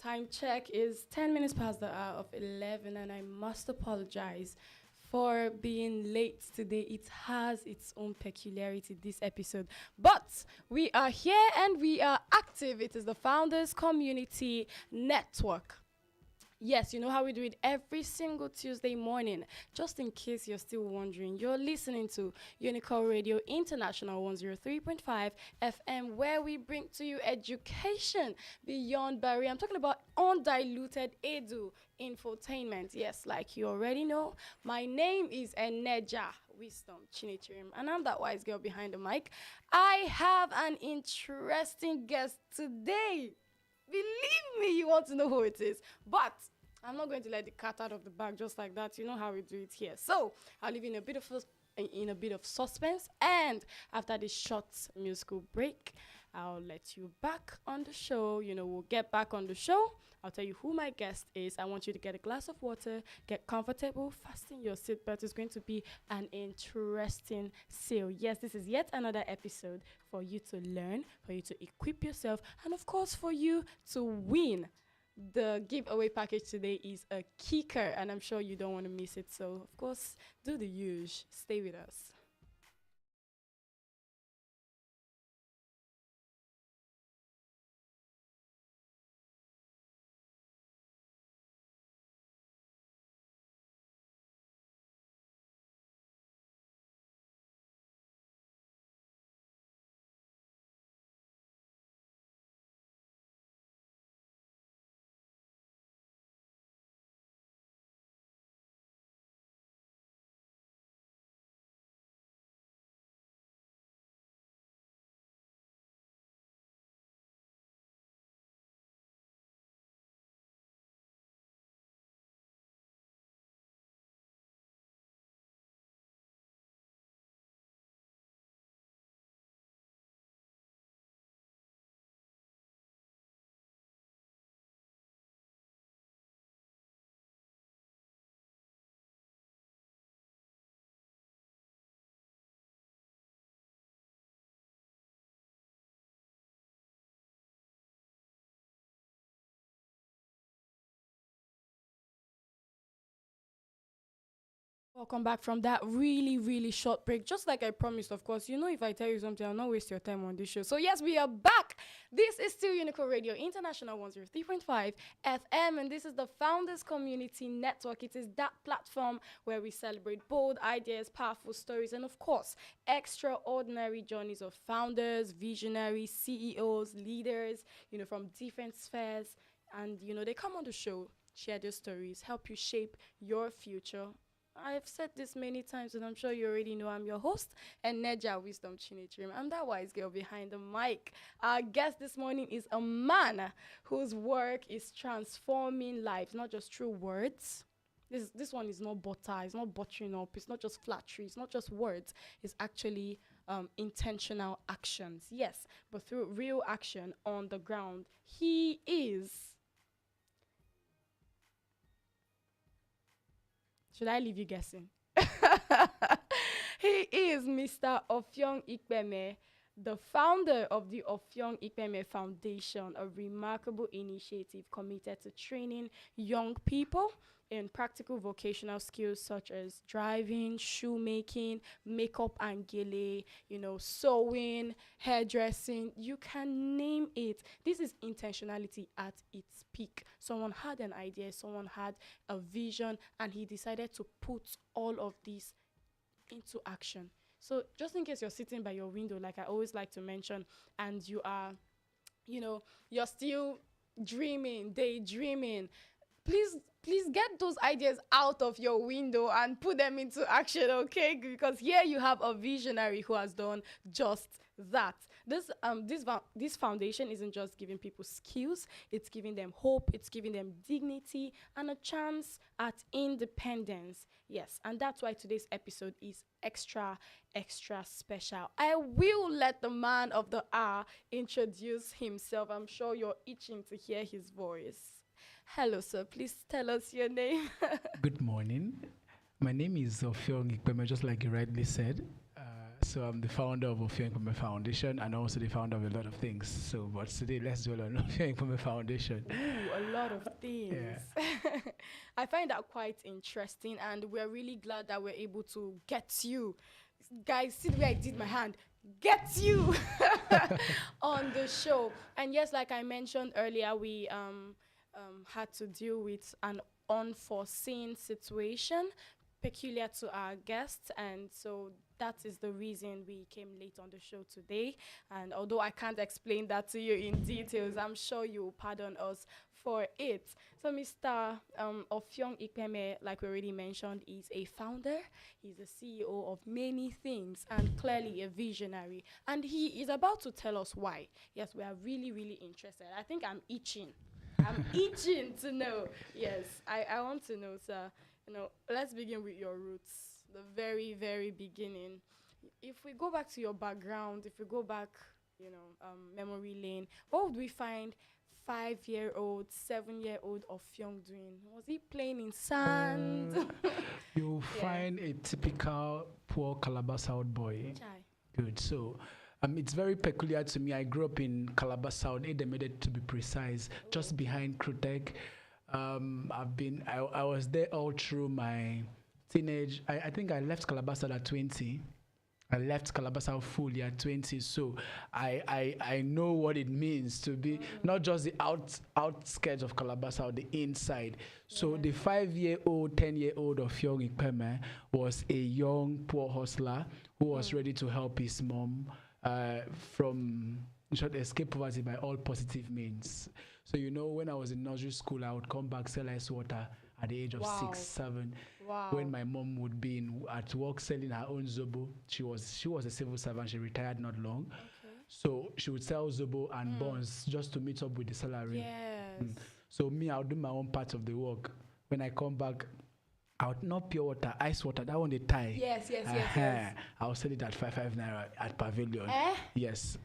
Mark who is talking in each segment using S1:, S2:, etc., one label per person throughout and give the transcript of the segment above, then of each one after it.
S1: time check is 10 minutes past the hour of 11, and I must apologize for being late today. It has its own peculiarity, this episode. But we are here and we are active. It is the Founders Community Network. Yes, you know how we do it every single Tuesday morning. Just in case you're still wondering, you're listening to Unicorn Radio International 103.5 FM, where we bring to you education beyond barrier. I'm talking about undiluted edu infotainment. Yes, like you already know, my name is Eneja Wisdom Eneja, and I'm that wise girl behind the mic. I have an interesting guest today. Believe me, you want to know who it is. But I'm not going to let the cat out of the bag just like that. You know how we do it here. So I'll leave you in a bit of suspense. And after this short musical break, I'll let you back on the show. You know, we'll get back on the show. I'll tell you who my guest is. I want you to get a glass of water, get comfortable, fasten your seatbelt. It's going to be an interesting sale. Yes, this is yet another episode for you to learn, for you to equip yourself, and of course for you to win. The giveaway package today is a kicker, and I'm sure you don't want to miss it. So, of course, do the usual. Stay with us. Welcome back from that really, really short break. Just like I promised, of course, you know, if I tell you something, I'll not waste your time on this show. So, yes, we are back. This is still Unicorn Radio International 103.5 FM, and this is the Founders Community Network. It is that platform where we celebrate bold ideas, powerful stories, and, of course, extraordinary journeys of founders, visionaries, CEOs, leaders, you know, from different spheres. And, you know, they come on the show, share their stories, help you shape your future. I've said this many times, and I'm sure you already know I'm your host, Eneja Wisdom Eneja. I'm that wise girl behind the mic. Our guest this morning is a man whose work is transforming lives, not just through words. This one is not butter, it's not buttering up, it's not just flattery, it's not just words, it's actually intentional actions. Yes, but through real action on the ground. He is. Should I leave you guessing? He is Mr. Offiong Ikpeme, the founder of the Offiong Ikpeme Foundation, a remarkable initiative committed to training young people in practical vocational skills such as driving, shoemaking, makeup and gele, you know, sewing, hairdressing, you can name it. This is intentionality at its peak. Someone had an idea, someone had a vision, and he decided to put all of this into action. So just in case you're sitting by your window, like I always like to mention, and you are, you know, you're still dreaming, daydreaming, please get those ideas out of your window and put them into action, okay? Because here you have a visionary who has done just that. This foundation isn't just giving people skills, it's giving them hope, it's giving them dignity and a chance at independence. Yes, and that's why today's episode is extra special. I will let the man of the hour introduce himself. I'm sure you're itching to hear his voice. Hello, sir. Please tell us your name.
S2: Good morning. My name is Offiong Ikpeme, just like you rightly said. So I'm the founder of Offiong Ikpeme Foundation and also the founder of a lot of things. So, but today let's dwell on Offiong Ikpeme Foundation.
S1: Ooh, a lot of things.
S2: Yeah.
S1: I find that quite interesting, and we're really glad that we're able to get you. Guys, see the way I did my hand. Get you on the show. And yes, like I mentioned earlier, we had to deal with an unforeseen situation peculiar to our guests, and so that is the reason we came late on the show today. And although I can't explain that to you in details, I'm sure you'll pardon us for it. So Mr. Offiong Ikpeme, like we already mentioned, is a founder. He's a CEO of many things and clearly a visionary. And he is about to tell us why. Yes, we are really, really interested. I think I'm itching. I'm itching to know. Yes, I want to know, sir. Let's begin with your roots, the very, very beginning. If we go back to your background, if we go back, memory lane, what would we find 5-year-old, 7-year-old Offiong doing? Was he playing in sand?
S2: You'll find a typical poor Calabar South boy.
S1: Chai.
S2: Good. So, it's very peculiar to me. I grew up in Calabar South, Edemede to be precise, just behind Krutec. I was there all through my teenage. I think I left Calabar South at 20. I left Calabar South fully at 20. So I know what it means to be not just the outskirts of Calabar South, the inside. So the 5-year-old, 10-year-old of Offiong Ikpeme was a young, poor hustler who was ready to help his mom from in short, escape poverty by all positive means. So, when I was in nursery school, I would come back, sell ice water at the age of 6, 7.
S1: Wow.
S2: When my mom would be at work selling her own zobo. She was a civil servant. She retired not long. Okay. So she would sell zobo and bonds just to meet up with the salary.
S1: Yes.
S2: So me, I would do my own part of the work. When I come back, I would not pure water, ice water, that one they tie.
S1: Yes.
S2: I will sell it at 5 naira at Pavilion. Yes.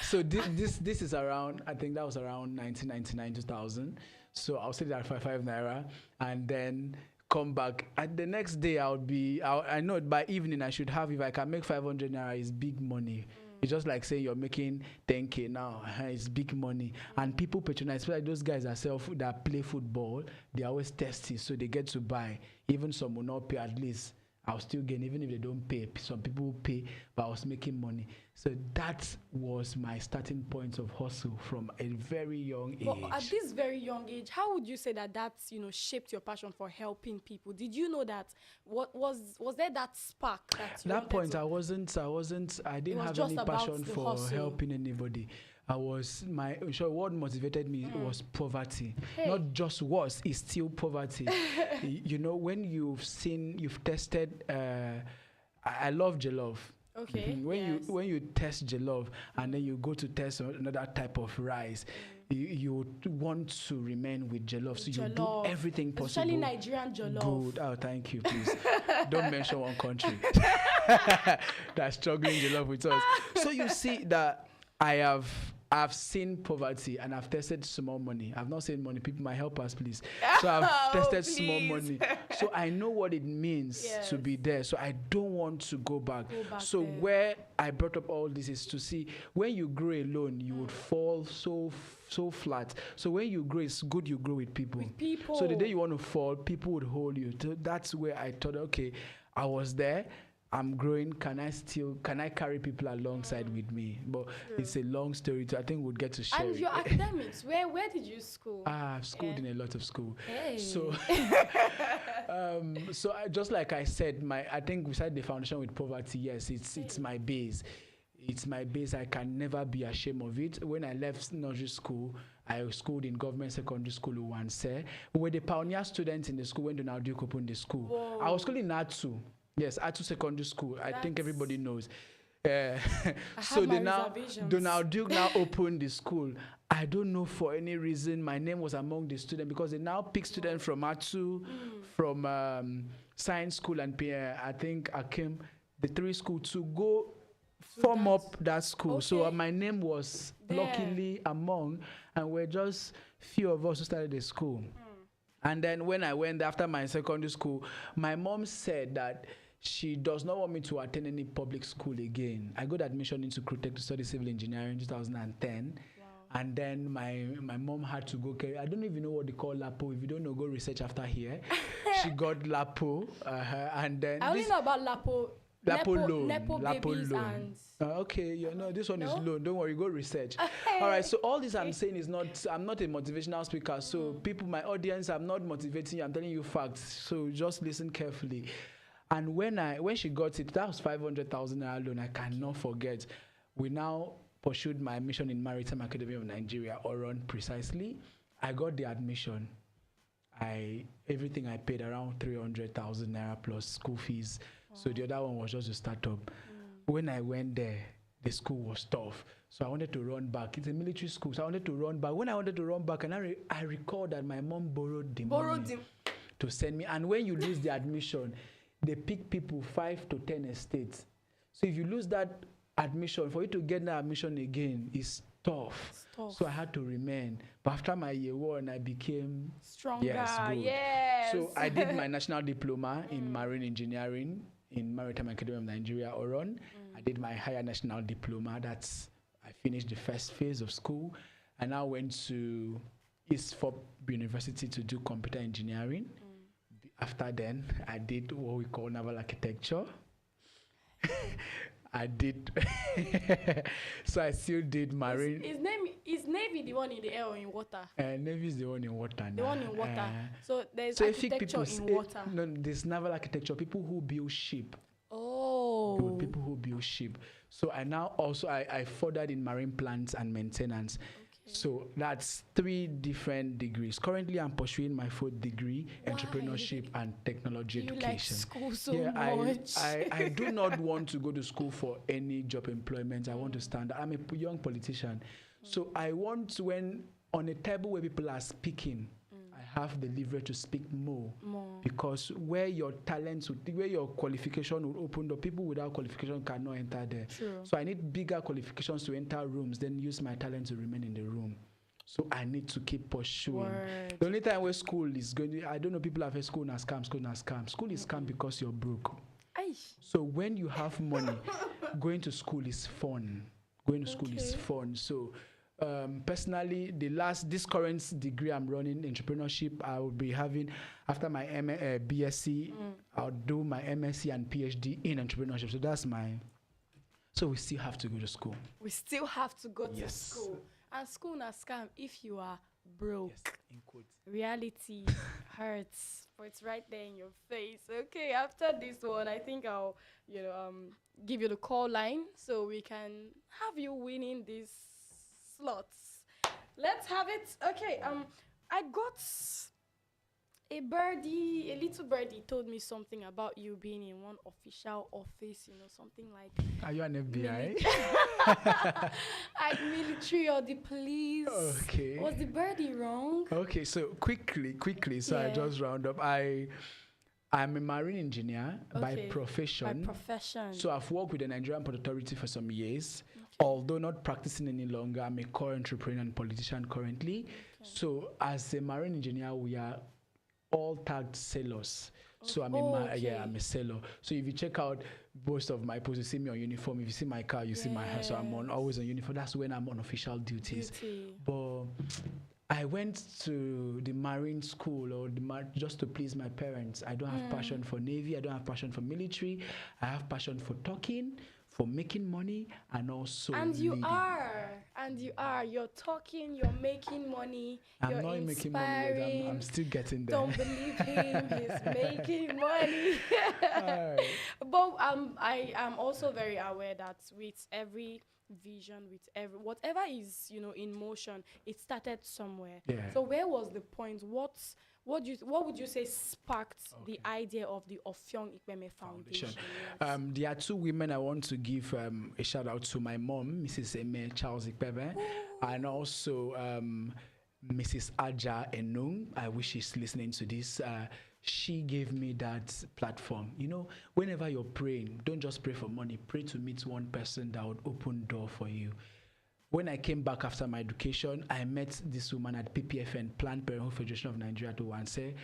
S2: So this is around, I think that was around 1999, 2000. So I'll sell it at 5 naira and then come back. And the next day I know by evening I should have, if I can make 500 naira, is big money. It's just like saying you're making 10K now. It's big money. And people patronize, especially those guys that play football, they're always thirsty, so they get to buy. Even some will not pay, at least I'll still gain, even if they don't pay. Some people will pay, but I was making money. So that was my starting point of hustle from a very young age.
S1: But at this very young age, how would you say that shaped your passion for helping people? Did you know that? What was there that spark that you
S2: that point?
S1: to,
S2: I didn't have any passion for hustle. Helping anybody. What motivated me was poverty. Hey. Not just it's still poverty. When you've tested, I love jollof.
S1: Okay.
S2: When you test jollof and then you go to test another type of rice, you want to remain with jollof, so you do everything possible.
S1: Especially Nigerian jollof.
S2: Good. Oh, thank you, please. Don't mention one country that's struggling jollof with us. So you see that I've seen poverty and I've tested small money. I've not seen money. People might help us, please. So I've tested small money. So I know what it means to be there. So I don't want to go back. So there. Where I brought up all this is to see when you grow alone, you would fall so flat. So when you grow, it's good you grow with people. So the day you want to fall, people would hold you. So that's where I thought, okay, I was there. I'm growing. Can I carry people alongside with me? But it's a long story. I think we'll get to share.
S1: And your academics, where did you school?
S2: I've schooled in a lot of school.
S1: Hey.
S2: So, just like I said, I think we started the foundation with poverty. Yes, it's my base. It's my base. I can never be ashamed of it. When I left nursery school, I schooled in government secondary school once. We were the pioneer students in the school when Donald Duke opened the school.
S1: Whoa.
S2: I was schooling in Atu. Yes, Atu Secondary School. I think everybody knows. So Donald Duke now opened the school. I don't know for any reason my name was among the students because they now pick students from Atu, from Science School and I think Akim, the 3 schools to go form up that school. Okay. So my name was luckily among, and we're just few of us who started the school. And then when I went after my secondary school, my mom said that she does not want me to attend any public school again. I got admission into Crutech to study civil engineering in 2010. And then my mom had to go carry, I don't even know what they call LAPO. If you don't know, go research after here. She got LAPO. And then
S1: I only know about LAPO.
S2: LAPO loan.
S1: Nepo babies and...
S2: okay, this one is loan. Don't worry, go research. All right, so all this I'm saying is I'm not a motivational speaker. So people, my audience, I'm not motivating you. I'm telling you facts. So just listen carefully. And when she got it, that was 500,000 naira loan. I cannot forget. We now pursued my admission in Maritime Academy of Nigeria, Oron precisely. I got the admission. Everything I paid around 300,000 naira plus school fees. So the other one was just a startup. When I went there, the school was tough. So I wanted to run back. It's a military school, so I wanted to run back. When I wanted to run back, and I recalled that my mom borrowed the money to send me. And when you lose the admission, they pick people 5 to 10 estates. So if you lose that admission, for you to get that admission again is tough. So I had to remain. But after my year one, I became
S1: stronger.
S2: Yes. So I did my national diploma in marine engineering in Maritime Academy of Nigeria, Oron. I did my higher national diploma. I finished the first phase of school. I now went to East Fork University to do computer engineering. After then, I did what we call naval architecture. I did. So I still did marine.
S1: Is Navy the one in the air or in water?
S2: Navy is the one in water.
S1: The one in water. So there's architecture in water.
S2: No, there's naval architecture. People who build ship.
S1: Oh.
S2: People who build ship. So I now also I furthered in marine plants and maintenance. So that's 3 different degrees. Currently, I'm pursuing my 4th degree, entrepreneurship and technology education.
S1: Like school so much.
S2: I do not want to go to school for any job employment. I want to stand. I'm a young politician. So I want, when on a table where people are speaking, I have the leverage to speak more. Because where your talents, where your qualification will open door, people without qualification cannot enter there.
S1: True.
S2: So I need bigger qualifications to enter rooms, then use my talent to remain in the room. So I need to keep pursuing.
S1: Word.
S2: The only time where school is going to, I don't know, people have heard school as scam, school as scam. School is scam because you're broke. So when you have money, going to school is fun. Going to school is fun. So personally, this current degree I'm running, entrepreneurship, I will be having, after my BSc, I'll do my MSc and PhD in entrepreneurship. So that's so we still have to go to school.
S1: We still have to go to school. And school na scam if you are broke.
S2: Yes, in quotes.
S1: Reality hurts, but it's right there in your face. Okay, after this one, I think I'll, give you the call line so we can have you winning these slots. Let's have it. Okay, I got a little birdie told me something about you being in one official office, something like...
S2: Are you an FBI?
S1: Like military or the police.
S2: Okay.
S1: Was the birdie wrong?
S2: Okay, so quickly, so I just round up. I'm a marine engineer by profession.
S1: By profession.
S2: So I've worked with the Nigerian Port Authority for some years. Although not practicing any longer, I'm a core entrepreneur and politician currently. So as a marine engineer, we are all tagged sailors. So I'm a sailor. So if you check out most of my posts, you see me on uniform. If you see my car, you see my hair. So I'm always on uniform. That's when I'm on official duties. But I went to the marine school just to please my parents. I don't have passion for Navy. I don't have passion for military. I have passion for talking, for making money, and also leading. You're
S1: talking, you're making money,
S2: you're not making money yet. I'm still getting there.
S1: Don't believe him, he's making money. But I am also very aware that with every vision, with whatever is in motion, it started somewhere. So where was the point? What would you say sparked the idea of the Offiong Ikpeme Foundation?
S2: There are 2 women I want to give a shout out to. My mom, Mrs. Eme Charles Ikpeme, and also Mrs. Aja Enung. I wish she's listening to this. She gave me that platform. Whenever you're praying, don't just pray for money. Pray to meet one person that would open door for you. When I came back after my education, I met this woman at PPFN, Planned Parenthood Federation of Nigeria, to say,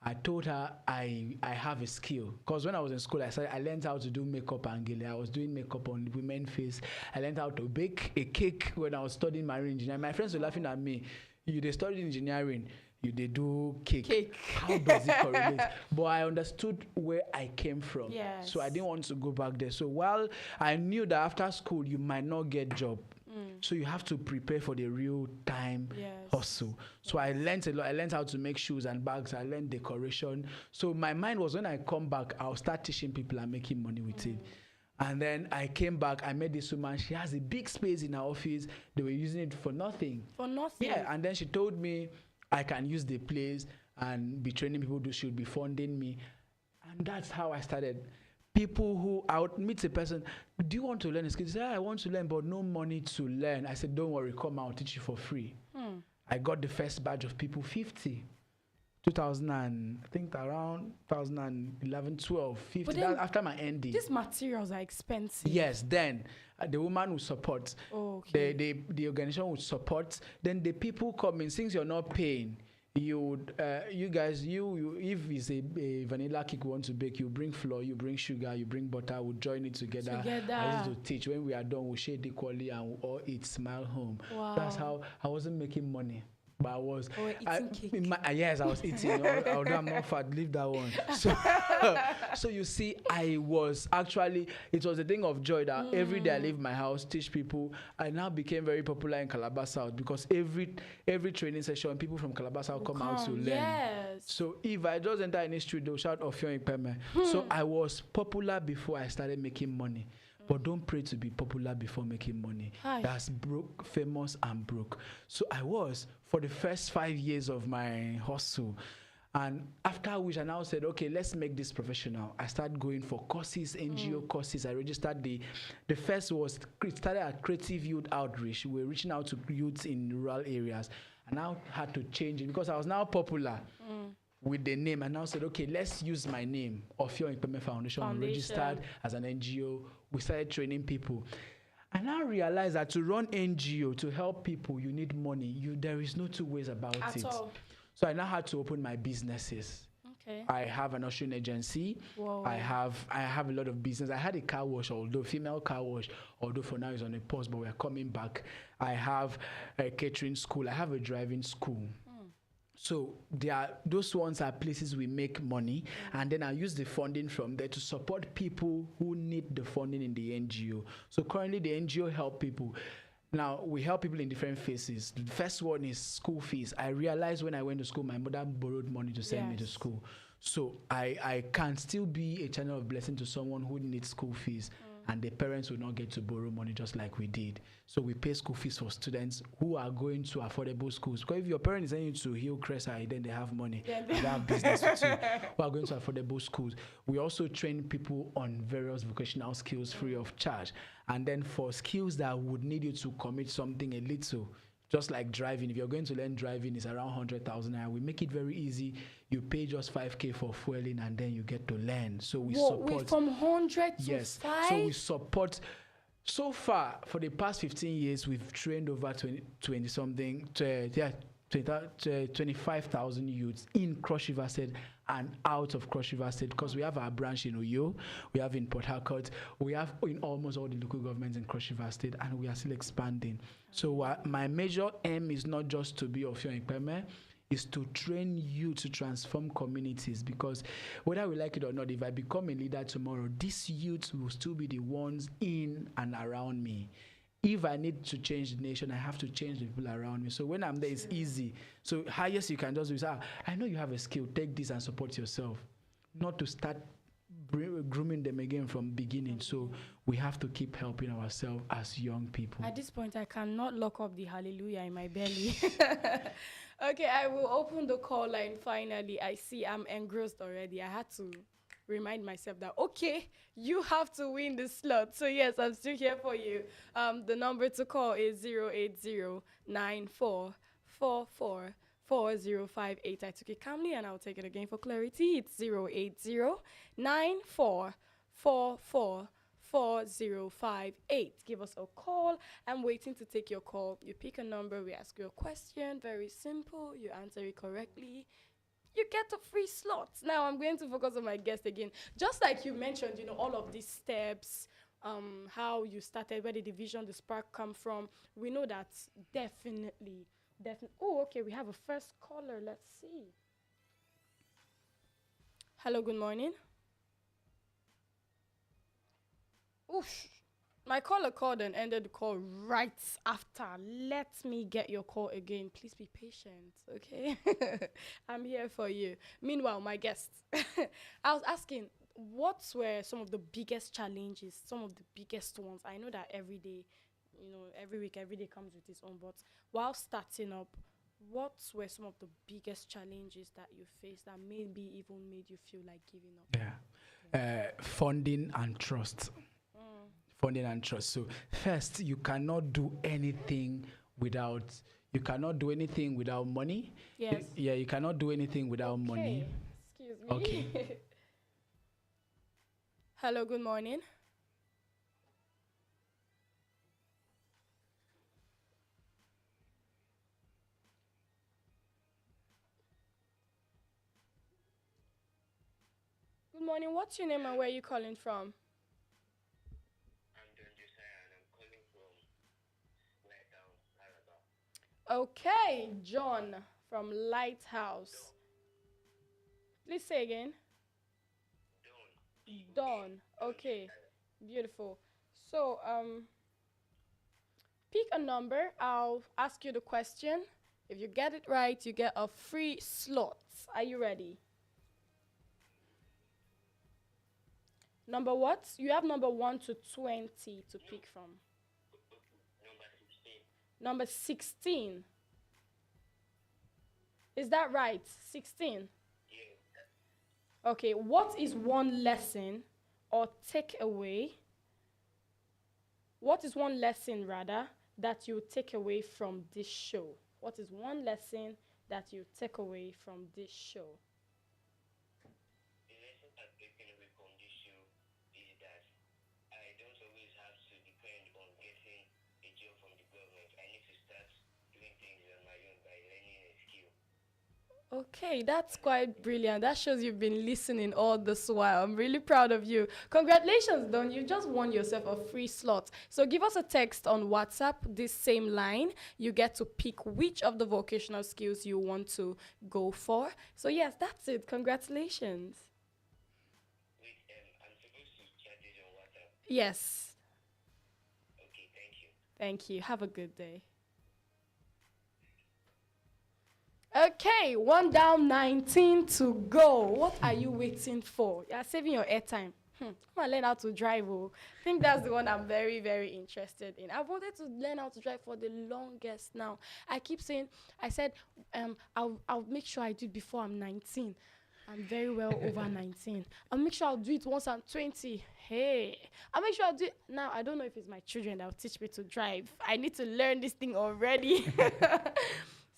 S2: I told her I have a skill, because when I was in school, I learned how to do makeup and gele. I was doing makeup on women's face. I learned how to bake a cake when I was studying marine engineering. My friends were laughing at me. They studied engineering, they do cake. How does it correlate? But I understood where I came from.
S1: Yes.
S2: So I didn't want to go back there. So while I knew that after school you might not get job, so you have to prepare for the real time hustle. So I learned a lot. I learned how to make shoes and bags. I learned decoration. So my mind was, when I come back, I'll start teaching people and making money with it. And then I came back, I met this woman. She has a big space in her office. They were using it for nothing.
S1: For nothing?
S2: Yeah, and then she told me I can use the place and be training people, she would be funding me. And that's how I started. People who, I would meet a person, do you want to learn a skill? They say, I want to learn, but no money to learn. I said, don't worry, come, I'll teach you for free. I got the first batch of people, 50. 2000 and I think around 2011, 12, 50. That after my ND.
S1: These materials are expensive.
S2: Yes, then the woman will support. The organization would support. Then the people come in. Since you're not paying, you would, you guys, if it's a vanilla cake you want to bake, you bring flour, you bring sugar, you bring butter, we'll join it together. I used to teach. When we are done, we'll share it equally and we'll all eat, smile home. Wow. That's how I wasn't making money. But I was
S1: eating cake.
S2: Yes, I was eating. Although I'm not fat, leave that one. So you see, I was actually, it was a thing of joy that every day I leave my house, teach people. I now became very popular in Calabar South, because every training session, people from Calabar South come out to learn.
S1: Yes.
S2: So if I just enter any street, they'll shout Offiong Ikpeme. So I was popular before I started making money. But don't pray to be popular before making money. That's broke, famous, and broke. So I was for the first 5 years of my hustle. And after which I now said, okay, let's make this professional. I started going for courses, NGO courses. I registered the first was, it started at Creative Youth Outreach. We were reaching out to youths in rural areas. And I had to change it because I was now popular. With the name, and now said, okay, let's use my name, Offiong Ikpeme Foundation. Registered as an NGO. We started training people. And I realized that to run NGO, to help people, you need money. There is no two ways about it. At all. So I now had to open my businesses. Okay. I have an ushering agency. Whoa. I have a lot of business. I had a car wash, although female car wash, although for now it's on a pause, but we're coming back. I have a catering school. I have a driving school. So those ones are places we make money, and then I use the funding from there to support people who need the funding in the NGO. So currently the NGO help people. Now, we help people in different phases. The first one is school fees. I realized when I went to school, my mother borrowed money to send me to school. So I can still be a channel of blessing to someone who needs school fees. And the parents will not get to borrow money just like we did. So we pay school fees for students who are going to affordable schools. Because if your parent is sending you to Hillcrest High, then they have money. They have business with you. Who are going to affordable schools. We also train people on various vocational skills free of charge. And then for skills that would need you to commit something a little, just like driving. If you're going to learn driving, it's around 100,000 naira. We make it very easy. You pay just 5K for fueling, and then you get to learn. So we support. Wait,
S1: from 100 to 5?
S2: So we support. So far, for the past 15 years, we've trained over 25,000 youths in Cross River State and out of Cross River State, because we have our branch in Oyo, we have in Port Harcourt, we have in almost all the local governments in Cross River State, and we are still expanding. So my major aim is not just to be Offiong Ikpeme, is to train you to transform communities, because whether we like it or not, if I become a leader tomorrow, these youths will still be the ones in and around me. If I need to change the nation, I have to change the people around me. So when I'm there, it's easy. So highest you can just do is, I know you have a skill, take this and support yourself. Not to start grooming them again from beginning. So we have to keep helping ourselves as young people.
S1: At this point, I cannot lock up the hallelujah in my belly. Okay, I will open the call line finally. I see I'm engrossed already. I had to remind myself that, okay, you have to win the slot. So yes, I'm still here for you. The number to call is 080-9444-4058. I took it calmly and I'll take it again for clarity. It's 080-9444-4058. Give us a call. I'm waiting to take your call. You pick a number, we ask you a question. Very simple. You answer it correctly. you get a free slot. Now I'm going to focus on my guest again. Just like you mentioned, all of these steps, how you started, where did the vision, the spark come from. We know that definitely. Oh, okay, we have a first caller. Let's see. Hello, good morning. Oof. My caller called and ended the call right after. Let me get your call again. Please be patient, okay? I'm here for you. Meanwhile, my guest, I was asking, what were some of the biggest challenges, some of the biggest ones? I know that every day, every week, every day comes with its own, but while starting up, what were some of the biggest challenges that you faced that maybe even made you feel like giving up?
S2: Yeah. Funding and trust. Funding and trust. So first, you cannot do anything without money.
S1: Yes.
S2: Yeah, you cannot do anything without money.
S1: Excuse me.
S2: Okay.
S1: Hello, good morning. Good morning. What's your name and where are you calling from? Okay, John from Lighthouse. Please say again. Dawn. Okay, beautiful. So, pick a number. I'll ask you the question. If you get it right, you get a free slot. Are you ready? Number what? You have number 1 to 20 to pick from. Number 16. Is that right? 16. Okay, what is one lesson or takeaway? What is one lesson, rather, that you take away from this show? What is one lesson that you take away from this show?
S3: The lesson I've taken away from this show is that I don't always have to depend on getting a job from the government. I need to start doing things on my own by learning a skill.
S1: Okay, that's quite brilliant. That shows you've been listening all this while. I'm really proud of you. Congratulations, Don. You just won yourself a free slot. So give us a text on WhatsApp, this same line. You get to pick which of the vocational skills you want to go for. So yes, that's it. Congratulations.
S3: Wait, I'm supposed to chat this on WhatsApp.
S1: Yes.
S3: Okay, thank you.
S1: Thank you. Have a good day. Okay, 1 down, 19 to go. What are you waiting for? You're saving your airtime. Come on, learn how to drive. Oh. I think that's the one I'm very, very interested in. I've wanted to learn how to drive for the longest now. I keep saying, I said, I'll make sure I do it before I'm 19. I'm very well over 19. I'll make sure I'll do it once I'm 20. Hey, I'll make sure I'll do it. Now, I don't know if it's my children that will teach me to drive. I need to learn this thing already.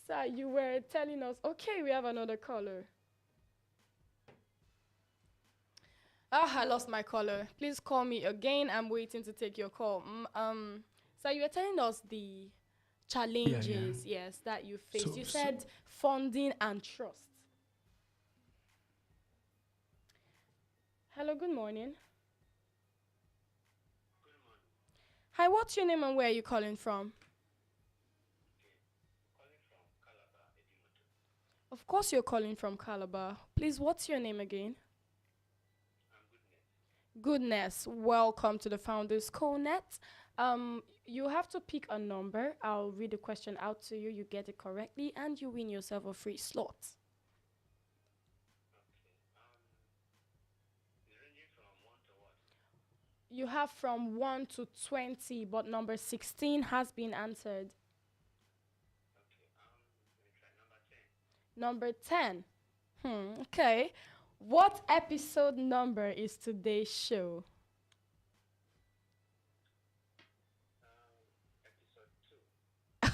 S1: So you were telling us, okay, we have another caller. I lost my caller. Please call me again. I'm waiting to take your call. So you were telling us the challenges, yes, that you faced.
S2: So-
S1: you said funding and trust. Hello, good morning.
S3: Good morning.
S1: Hi, what's your name and where are you calling from?
S3: Calling from Calabar, Edimoto.
S1: Of course, you're calling from Calabar. Please, what's your name again?
S3: I'm Goodness.
S1: Goodness, welcome to the Founders CoNet. You have to pick a number. I'll read the question out to you. You get it correctly, and you win yourself a free slot.
S3: Okay. Ranging from 1 to what?
S1: You have from 1 to 20, but number 16 has been answered.
S3: Okay. Let me try number 10.
S1: Number 10. Okay. What episode number is today's show?
S3: Episode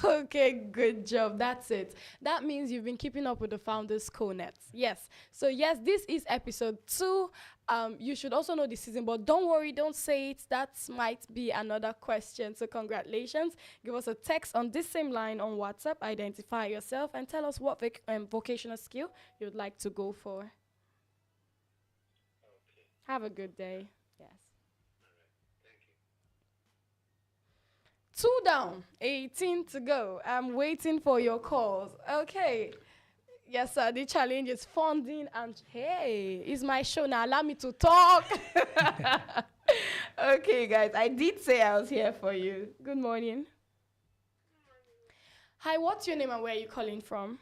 S3: 2.
S1: Okay, good job. That's it. That means you've been keeping up with the Founders CoNet. Yes. So yes, this is episode 2. You should also know the season, but don't worry, don't say it. That might be another question. So congratulations. Give us a text on this same line on WhatsApp. Identify yourself and tell us what vocational skill you'd like to go for.
S3: Okay.
S1: Have a good day. Yes.
S3: Thank you.
S1: 2 down, 18 to go. I'm waiting for your calls. Okay. Yes, sir. The challenge is funding, and hey, it's my show now. Allow me to talk. Okay, guys. I did say I was here for you. Good morning. Hi, what's your name and where are you calling from?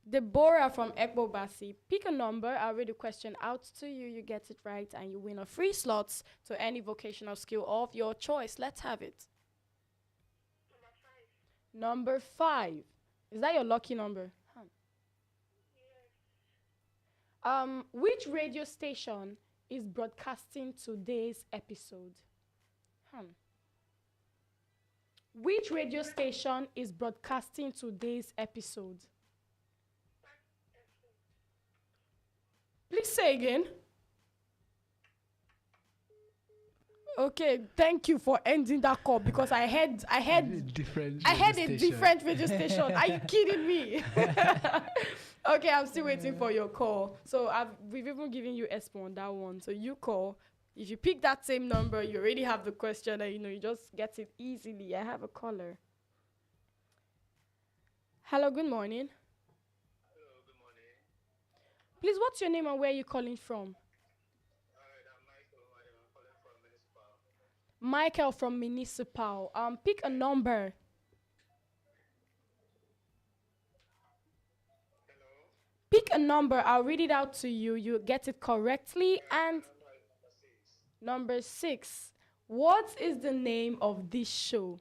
S1: Deborah from Ekbobasi. Pick a number. I'll read the question out to you. You get it right, and you win a free slots to any vocational skill of your choice. Let's have it. Number 5. Is that your lucky number? Which radio station is broadcasting today's episode? Which radio station is broadcasting today's episode? Please say again. Okay, thank you for ending that call because I had a different radio station. Are you kidding me? Okay, I'm still waiting for your call. So we've even given you expo on that one. So you call. If you pick that same number, you already have the question and you just get it easily. I have a caller. Hello, good morning.
S3: Hello, good morning.
S1: Please, what's your name and where are you calling from?
S3: I'm calling from Municipal.
S1: Michael from Municipal. Pick a number.
S3: Hello.
S1: Pick a number. I'll read it out to you. You get it correctly. And number 6. What is the name of this show?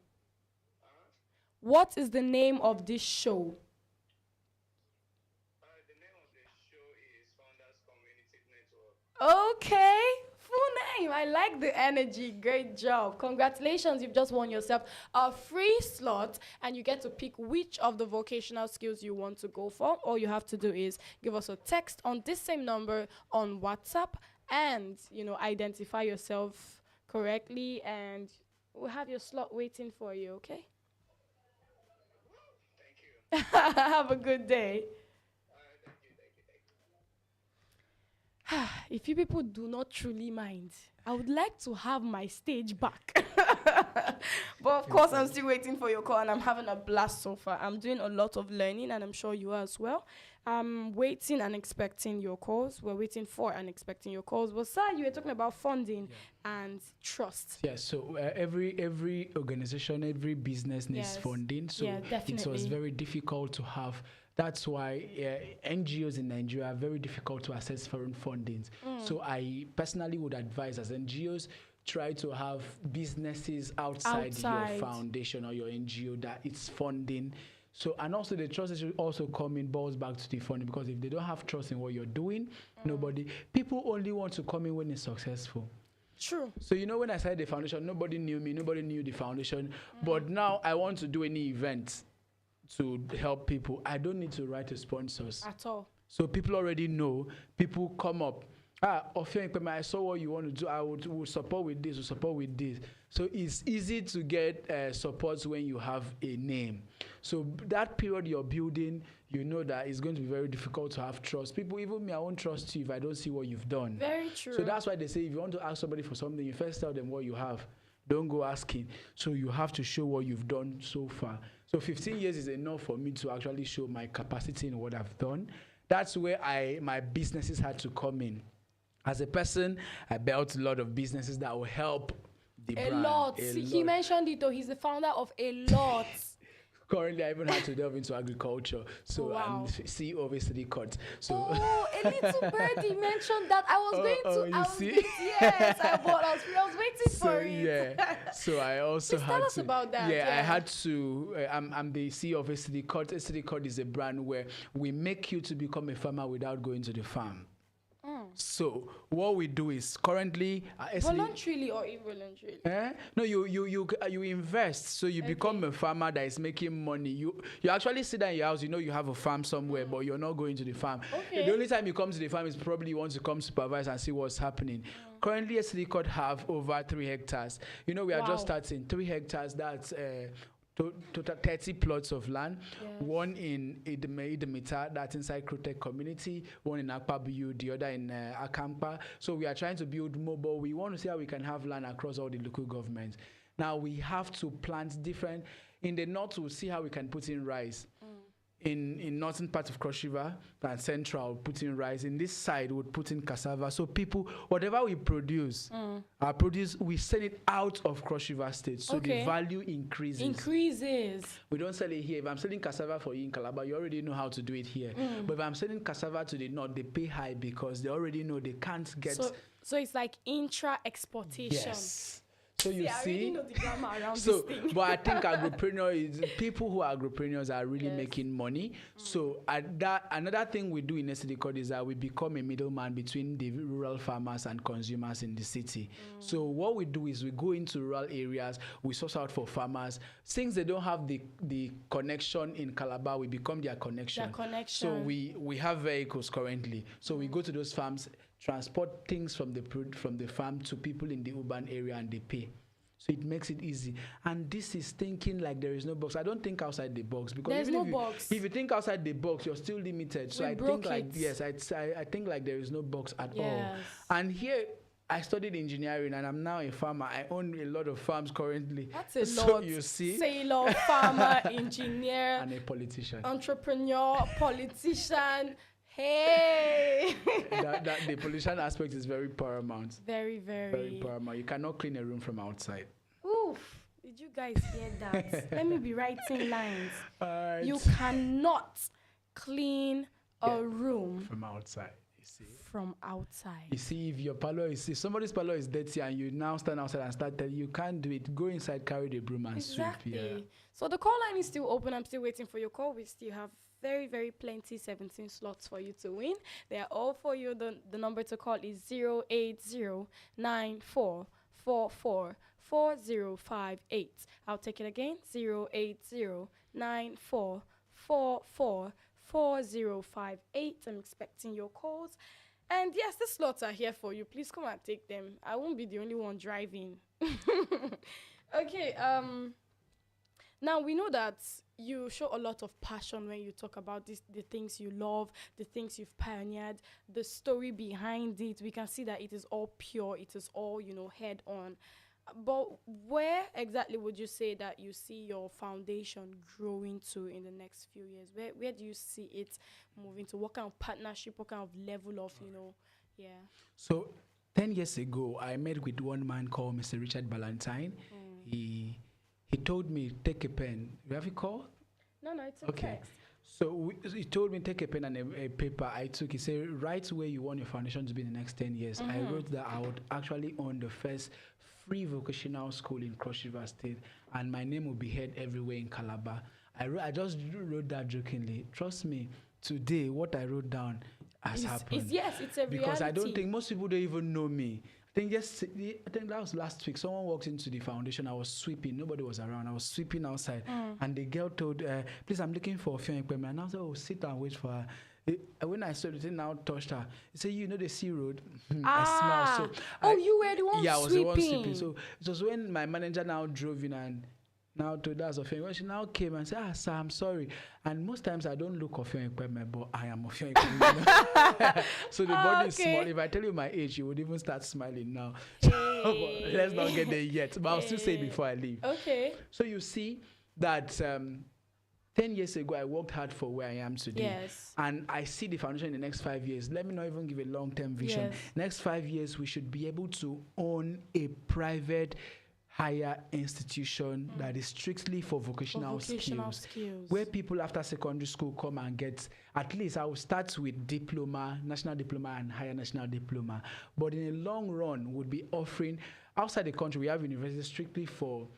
S1: What is the name of this show?
S3: The name of the show is Founders CoNet.
S1: Okay. Full name. I like the energy. Great job. Congratulations. You've just won yourself a free slot and you get to pick which of the vocational skills you want to go for. All you have to do is give us a text on this same number on WhatsApp and, identify yourself correctly and we'll have your slot waiting for you, okay?
S3: Thank you.
S1: Have a good day.
S3: Thank you.
S1: If you people do not truly mind, I would like to have my stage back. But of course, I'm still waiting for your call and I'm having a blast so far. I'm doing a lot of learning and I'm sure you are as well. I'm waiting and expecting your calls. We're waiting for and expecting your calls. But sir, you were talking about funding and trust.
S2: Yes, so every organization, every business needs funding. So it was very difficult to have. That's why NGOs in Nigeria are very difficult to access foreign fundings. So I personally would advise as NGOs, try to have businesses outside your foundation or your NGO that it's funding. So, and also the trust should also come in balls back to the funding because if they don't have trust in what you're doing, people only want to come in when it's successful.
S1: True.
S2: So, when I started the foundation, nobody knew me, nobody knew the foundation. But now I want to do any event to help people. I don't need to write to sponsors.
S1: At all.
S2: So people already know, people come up. Offiong Ikpeme, I saw what you want to do. I would support with this, support with this. So it's easy to get support when you have a name. So that period you're building, that it's going to be very difficult to have trust. People, even me, I won't trust you if I don't see what you've done.
S1: Very true.
S2: So that's why they say if you want to ask somebody for something, you first tell them what you have. Don't go asking. So you have to show what you've done so far. So 15 years is enough for me to actually show my capacity in what I've done. That's where my businesses had to come in. As a person, I built a lot of businesses that will help the brand.
S1: A lot. He mentioned it though. He's the founder of a lot.
S2: Currently, I even had to delve into agriculture. So I'm CEO of City CoNet. So
S1: a little birdie mentioned that. I was going to. Yes, I was waiting for it.
S2: Yeah. So I also
S1: Please
S2: had
S1: tell us about that.
S2: Yeah, I had to. I'm the CEO of City CoNet. City CoNet is a brand where we make you to become a farmer without going to the farm. So what we do is currently
S1: voluntarily or involuntarily.
S2: No, you invest, so you become a farmer that is making money. You actually sit down in your house, you have a farm somewhere, but you're not going to the farm.
S1: Okay.
S2: The only time you come to the farm is probably you want to come supervise and see what's happening. Currently, SD CoNet have over 3 hectares. We are just starting 3 hectares. That's total 30 plots of land.
S1: Yes.
S2: One in Idemita, that's inside Krotec community. One in Akpabu, the other in Akampa. So we are trying to build mobile. We want to see how we can have land across all the local governments. Now we have to plant different. In the north, we'll see how we can put in rice. In northern part of Cross River and central, put in rice. In this side, we'll put in cassava. So people, whatever we produce, we sell it out of Cross River State. So the value increases. We don't sell it here. If I'm selling cassava for you in Calabar, you already know how to do it here. But if I'm selling cassava to the north, they pay high because they already know they can't get.
S1: So it's like intra-exportation.
S2: Yes. So you
S1: I
S2: see,
S1: already know the grammar around this thing.
S2: But I think people who are agripreneurs are really making money. So another thing we do in SD CoNet is that we become a middleman between the rural farmers and consumers in the city. So what we do is we go into rural areas, we source out for farmers. Since they don't have the connection in Calabar, we become their connection. So we have vehicles currently. So we go to those farms, transport things from the farm to people in the urban area, and they pay. So it makes it easy. And this is thinking like there is no box. I don't think outside the box, because
S1: there's no box.
S2: If you think outside the box, you're still limited. So I think I think like there is no box at all. And here I studied engineering and I'm now a farmer. I own a lot of farms currently.
S1: That's a
S2: so
S1: lot.
S2: You see,
S1: sailor, farmer, engineer,
S2: and a politician,
S1: entrepreneur, politician. Hey!
S2: that the pollution aspect is very paramount.
S1: Very
S2: paramount. You cannot clean a room from outside.
S1: Oof! Did you guys hear that? Let me be writing lines.
S2: Right.
S1: You cannot clean a room
S2: from outside. You see?
S1: From outside.
S2: You see, if somebody's parlor is dirty and you now stand outside and start telling you can't do it, go inside, carry the broom and sweep. Yeah.
S1: So the call line is still open. I'm still waiting for your call. We still have very plenty 17 slots for you to win. They are all for you. The number to call is 08094444058. I'll take it again. 08094444058. I'm expecting your calls. And yes, the slots are here for you. Please come and take them. I won't be the only one driving. Okay, now we know that you show a lot of passion when you talk about the things you love, the things you've pioneered, the story behind it. We can see that it is all pure, it is all, head on. But where exactly would you say that you see your foundation growing to in the next few years? Where do you see it moving to? What kind of partnership, what kind of level of,
S2: So 10 years ago, I met with one man called Mr. Richard Ballantyne. He told me, take a pen. You have it called?
S1: No, it's a text.
S2: So he told me, take a pen and a paper. I took, he said, write where you want your foundation to be in the next 10 years. I wrote that I would actually own the first free vocational school in Cross River State, and my name will be heard everywhere in Calabar. I just wrote that jokingly. Trust me, today, what I wrote down has happened.
S1: It's a reality.
S2: Because I don't think most people don't even know me. I think that was last week. Someone walked into the foundation. I was sweeping. Nobody was around. I was sweeping outside. And the girl told, please, I'm looking for Offiong Ikpeme. And I was like, oh, sit and wait for her. When I saw it, it now touched her. He said, the sea road. I smiled. So
S1: you were the one sweeping.
S2: Yeah, I was the one sweeping. So it was when my manager now drove in and now told us Offiong. When she now came and said, sir, I'm sorry. And most times I don't look Offiong Ikpeme, but I am Offiong Ikpeme. So the body is small. If I tell you my age, you would even start smiling now. So, let's not get there yet. But I'll still say it before I leave.
S1: Okay.
S2: So you see that 10 years ago, I worked hard for where I am today.
S1: Yes.
S2: And I see the foundation in the next 5 years. Let me not even give a long-term vision.
S1: Yes.
S2: Next 5 years, we should be able to own a private higher institution that is strictly for vocational skills, where people after secondary school come and get, at least I will start with diploma, national diploma and higher national diploma. But in a long run, would be offering, outside the country, we have universities strictly for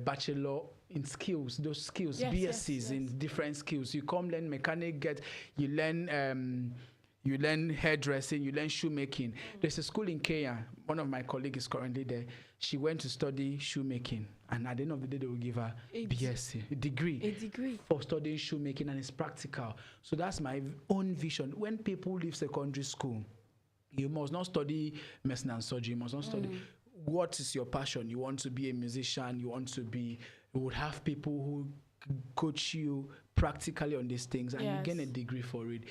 S2: bachelor in skills, those skills, BScs in different skills. You come learn mechanic, you learn you learn hairdressing, you learn shoemaking. There's a school in Kenya. One of my colleagues is currently there. She went to study shoemaking, and at the end of the day, they will give her BSc, a degree for studying shoemaking, and it's practical. So that's my own vision. When people leave secondary school, you must not study medicine and surgery. You must not study. What is your passion? You want to be a musician. You would have people who coach you practically on these things, and you gain a degree for it.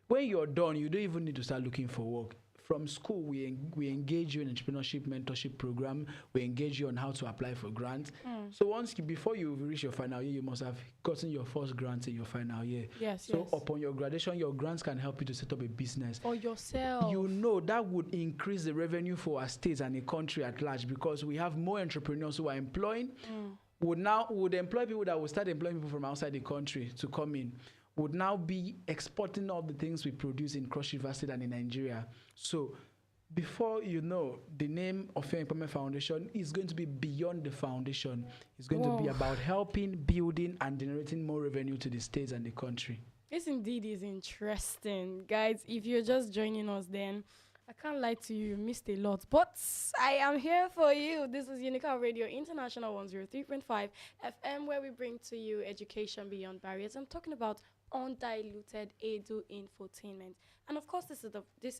S2: When you're done, you don't even need to start looking for work. From school, we engage you in entrepreneurship mentorship program. We engage you on how to apply for grants. So before you reach your final year, you must have gotten your first grant in your final year. So upon your graduation, your grants can help you to set up a business
S1: for yourself.
S2: You know that would increase the revenue for our states and the country at large, because we have more entrepreneurs who are employing. Would employ people that will start employing people from outside the country to come in. Would now be exporting all the things we produce in Cross River State and in Nigeria. So before you know, the name of Offiong Ikpeme Foundation is going to be beyond the foundation. It's going to be about helping, building, and generating more revenue to the states and the country.
S1: This indeed is interesting. Guys, if you're just joining us, then I can't lie to you, you missed a lot. But I am here for you. This is Unica Radio International 103.5 FM, where we bring to you education beyond barriers. I'm talking about undiluted edu infotainment, and of course this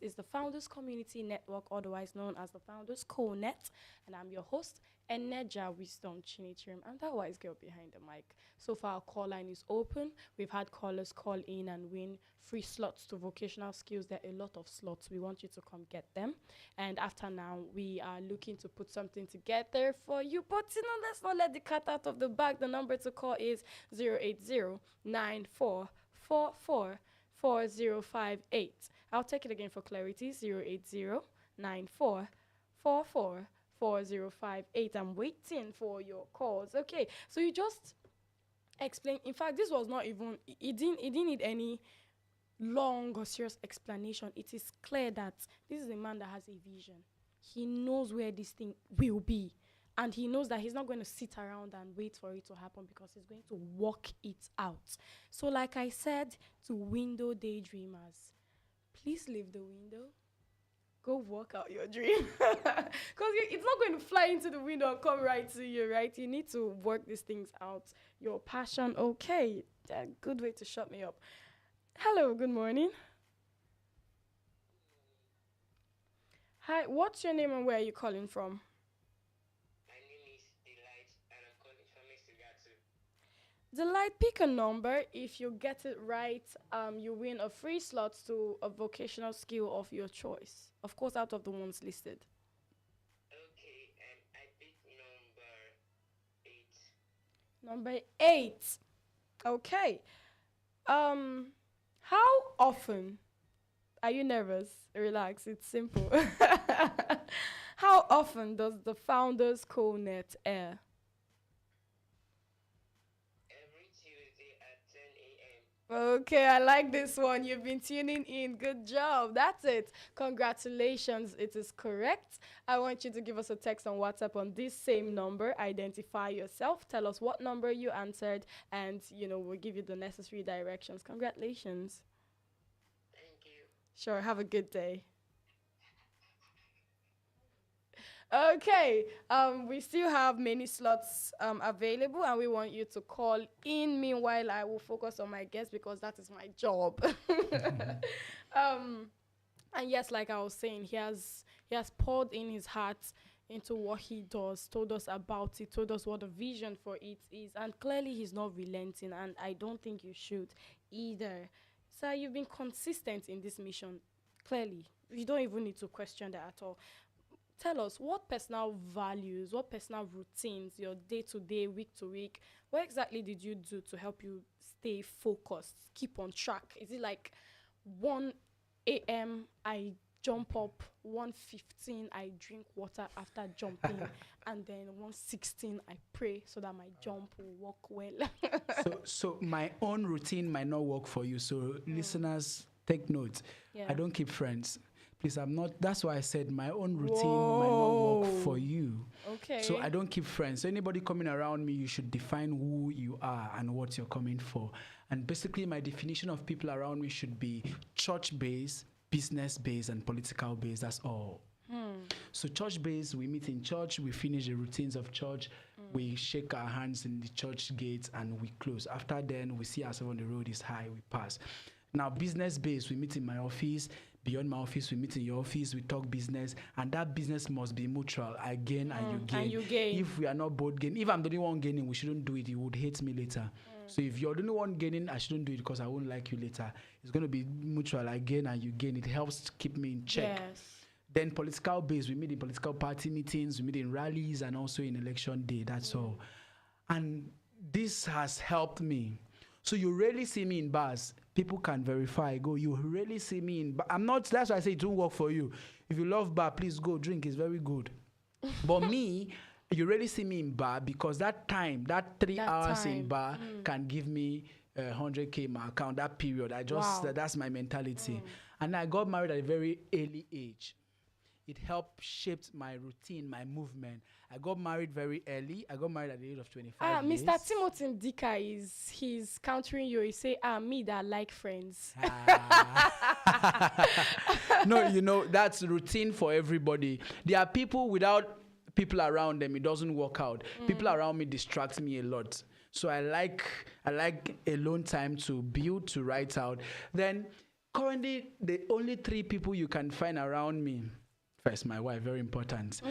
S1: is the Founders Community Network, otherwise known as the Founders CoNet, and I'm your host, Eneja Wisdom Chinitrim. I'm that wise girl behind the mic. So far our call line is open. We've had callers call in and win free slots to vocational skills. There are a lot of slots. We want you to come get them, and after now we are looking to put something together for you, but let's not let the cat out of the bag. The number to call is 080-9444-4058. I'll take it again for clarity. 080-9444-4058. I'm waiting for your calls. Okay, so you just explain. In fact, this was not even, it didn't need any long or serious explanation. It is clear that this is a man that has a vision. He knows where this thing will be. And he knows that he's not going to sit around and wait for it to happen, because he's going to work it out. So like I said to window daydreamers, please leave the window. Go work out your dream. Because it's not going to fly into the window and come right to you, right? You need to work these things out. Your passion, okay. A good way to shut me up. Hello, good morning. Hi, what's your name and where are you calling from? Delight, pick a number. If you get it right, you win a free slot to a vocational skill of your choice. Of course, out of the ones listed.
S3: Okay, I picked number 8.
S1: Number 8. Okay. How often are you nervous? Relax, it's simple. How often does the Founders CoNet air? Okay, I like this one. You've been tuning in. Good job. That's it. Congratulations. It is correct. I want you to give us a text on WhatsApp on this same number. Identify yourself. Tell us what number you answered, and, we'll give you the necessary directions. Congratulations.
S3: Thank you.
S1: Sure. Have a good day. Okay, we still have many slots available, and we want you to call in. Meanwhile, I will focus on my guest, because that is my job. And yes, like I was saying, he has poured in his heart into what he does, told us about it, told us what the vision for it is, and clearly he's not relenting, and I don't think you should either. So you've been consistent in this mission. Clearly, you don't even need to question that at all. Tell us, what personal values, what personal routines, your day-to-day, week-to-week, what exactly did you do to help you stay focused, keep on track? Is it like 1 a.m. I jump up, 1:15 I drink water after jumping, and then 1:16 I pray so that my jump will work well?
S2: So my own routine might not work for you. So listeners, take note.
S1: Yeah.
S2: I don't keep friends. Please, I'm not. That's why I said my own routine might not work for you.
S1: Okay.
S2: So I don't keep friends. So anybody coming around me, you should define who you are and what you're coming for. And basically, my definition of people around me should be church-based, business based and political based. That's all. So church based, we meet in church, we finish the routines of church, we shake our hands in the church gates and we close. After then, we see ourselves on the road is high, we pass. Now business based, we meet in my office. Beyond my office, we meet in your office, we talk business, and that business must be mutual. I gain and you gain.
S1: And you gain.
S2: If we are not both gaining, if I'm the only one gaining, we shouldn't do it. You would hate me later. So if you're the only one gaining, I shouldn't do it because I won't like you later. It's going to be mutual. I gain and you gain. It helps to keep me in check.
S1: Yes.
S2: Then political base, we meet in political party meetings, we meet in rallies, and also in election day. That's all. And this has helped me. So you rarely see me in bars. People can verify. Go, you rarely see me in. I'm not. That's why I say it won't work for you. If you love bar, please go drink. It's very good. But me, you rarely see me in bar because that time, that 3 hours in bar, can give me 100K in my account. That period, that's my mentality. And I got married at a very early age. It helped shape my routine, my movement. I got married very early. I got married at the age of 25 years.
S1: Mr. Timothy Dika he's countering you. He say, me that like friends.
S2: No, that's routine for everybody. There are people without people around them, it doesn't work out. People around me distract me a lot. So I like alone time to build, to write out. Then currently, the only 3 people you can find around me. First, my wife, very important.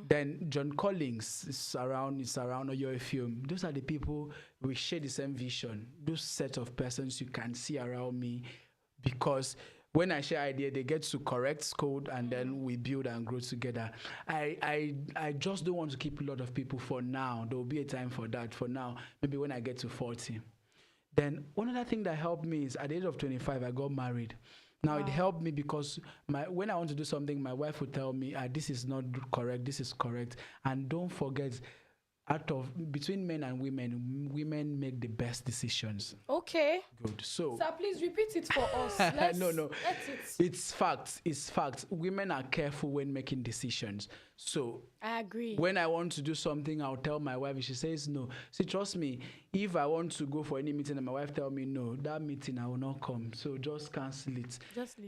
S2: Then John Collins is around Offiong. Those are the people we share the same vision. Those set of persons you can see around me, because when I share idea, they get to correct code, and then we build and grow together. I just don't want to keep a lot of people for now. There will be a time for that. For now, maybe when I get to 40. Then one other thing that helped me is at the age of 25, I got married. Now, it helped me because when I want to do something, my wife would tell me, this is not correct, this is correct. And don't forget, between men and women make the best decisions.
S1: Okay.
S2: Good. So
S1: please repeat it for us.
S2: No. It's facts. Women are careful when making decisions. So
S1: I agree.
S2: When I want to do something, I'll tell my wife. If she says no, see, trust me, if I want to go for any meeting and my wife tell me no, that meeting I will not come. So just cancel it.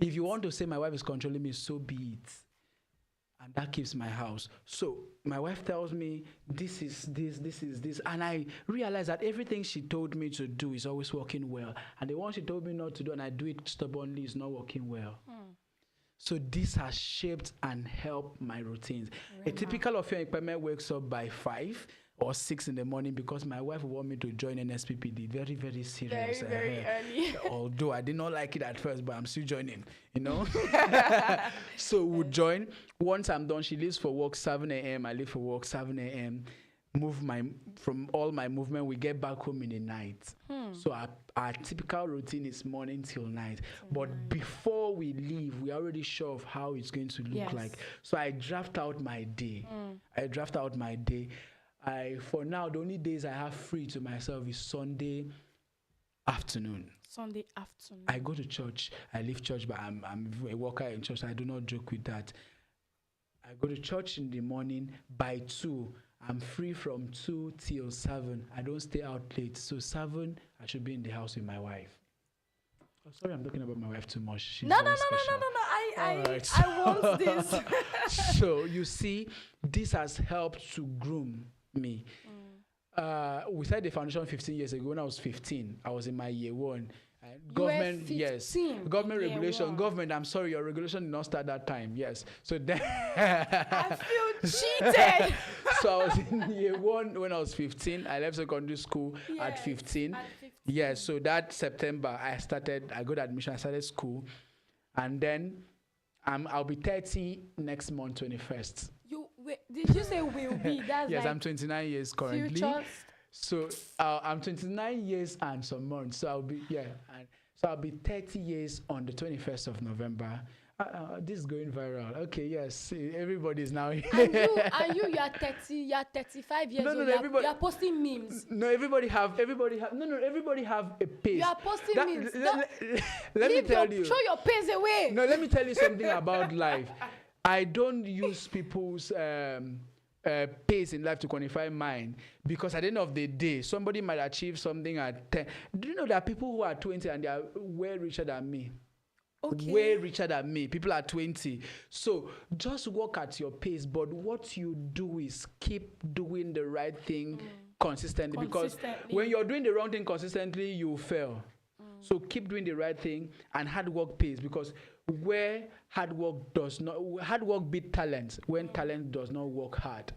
S2: If you want to say my wife is controlling me, so be it. And that keeps my house. So my wife tells me, this is this. And I realize that everything she told me to do is always working well. And the one she told me not to do, and I do it stubbornly, is not working well. So this has shaped and helped my routines. A typical Offiong Ikpeme wakes up by 5 or 6 in the morning because my wife will want me to join NSPPD. Very, very serious.
S1: Very early.
S2: Although I did not like it at first, but I'm still joining, So we'll join. Once I'm done, she leaves for work 7 a.m. I leave for work 7 a.m. From all my movement, we get back home in the night. So our typical routine is morning till night. But before we leave, we're already sure of how it's going to look like. So I draft out my day. For now, the only days I have free to myself is Sunday afternoon. I go to church. I leave church, but I'm a worker in church. I do not joke with that. I go to church in the morning. By 2, I'm free from 2 till 7. I don't stay out late. So 7, I should be in the house with my wife. Oh, sorry, I'm talking about my wife too much. She's
S1: No.
S2: Right.
S1: I want this.
S2: So you see, this has helped to groom me. We started the foundation 15 years ago. When I was 15, I was in my year 1. Government, yes. Government regulation. Government, I'm sorry, your regulation did not start that time. Yes. So then
S1: I feel cheated.
S2: So I was in year 1 when I was 15. I left secondary school at 15. Yes. So that September, I got admission. I started school, and then I'll be 30 next month, 21st.
S1: Did you say will be? That's
S2: yes, I'm 29 years currently.
S1: Future.
S2: So I'm 29 years and some months. So I'll be 30 years on the 21st of November. This is going viral. Okay, yes, everybody's now.
S1: And you are 30. You are 35 years old. You are posting memes.
S2: No, everybody have a pace.
S1: You are posting memes.
S2: Let me tell you.
S1: Throw your pace away.
S2: No, let me tell you something about life. I don't use people's pace in life to quantify mine, because at the end of the day, somebody might achieve something at 10. Do you know there are people who are 20 and they are way richer than me?
S1: Okay.
S2: way richer than me. People are 20. So just work at your pace. But what you do is keep doing the right thing consistently. Because when you're doing the wrong thing consistently, you fail. So keep doing the right thing, and hard work pays, because where hard work beats talent when talent does not work hard.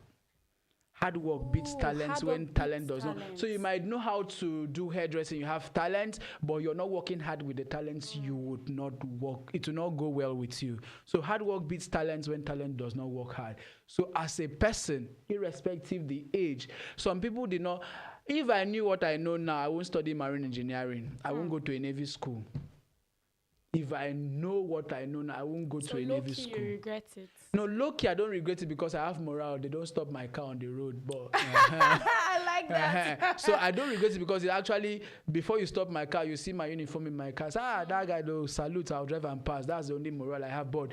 S2: Hard work beats talent when talent does not. So you might know how to do hairdressing, you have talent, but you're not working hard with the talents, you would not work. It will not go well with you. So hard work beats talent when talent does not work hard. So as a person, irrespective the age, some people did not. If I knew what I know now, I won't study marine engineering. I won't go to a Navy school. If I know what I know now, I won't go to a Navy school.
S1: You regret it?
S2: No, low-key, I don't regret it because I have morale. They don't stop my car on the road. But
S1: I like that.
S2: So I don't regret it because it actually, before you stop my car, you see my uniform in my car. So, that guy, though, salute, I'll drive and pass. That's the only morale I have. But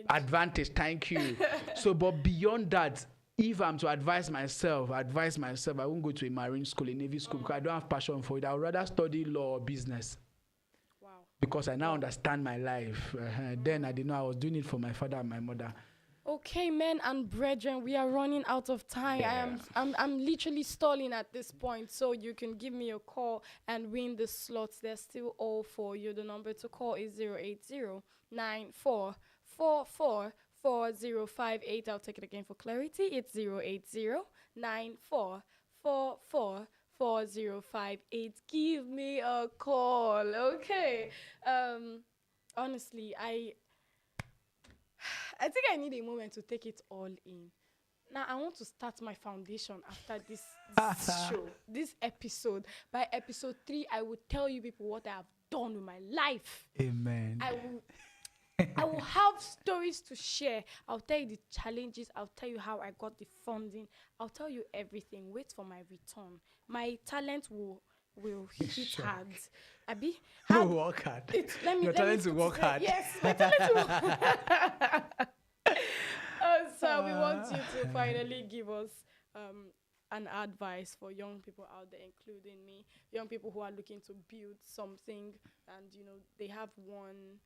S2: advantage, thank you. So, but beyond that, if I'm to advise myself, I won't go to a marine school, a Navy school, because I don't have passion for it. I would rather study law or business. Because I now understand my life. Then I didn't know I was doing it for my father and my mother.
S1: Okay, men and brethren, we are running out of time.
S2: Yeah.
S1: I'm literally stalling at this point, so you can give me a call and win the slots. They're still all for you. The number to call is 080-9444-4058. I'll take it again for clarity. It's 080-9444-4058. Give me a call. Okay. Honestly, I think I need a moment to take it all in. Now I want to start my foundation after this show, this episode. By episode 3, I will tell you people what I have done with my life.
S2: Amen.
S1: I will have stories to share. I'll tell you the challenges. I'll tell you how I got the funding. I'll tell you everything. Wait for my return. My talent will hit hard. Abi,
S2: work hard.
S1: Your
S2: talent will work hard.
S1: Yes, my talent will work hard. So we want you to finally give us an advice for young people out there, including me. Young people who are looking to build something, and they have one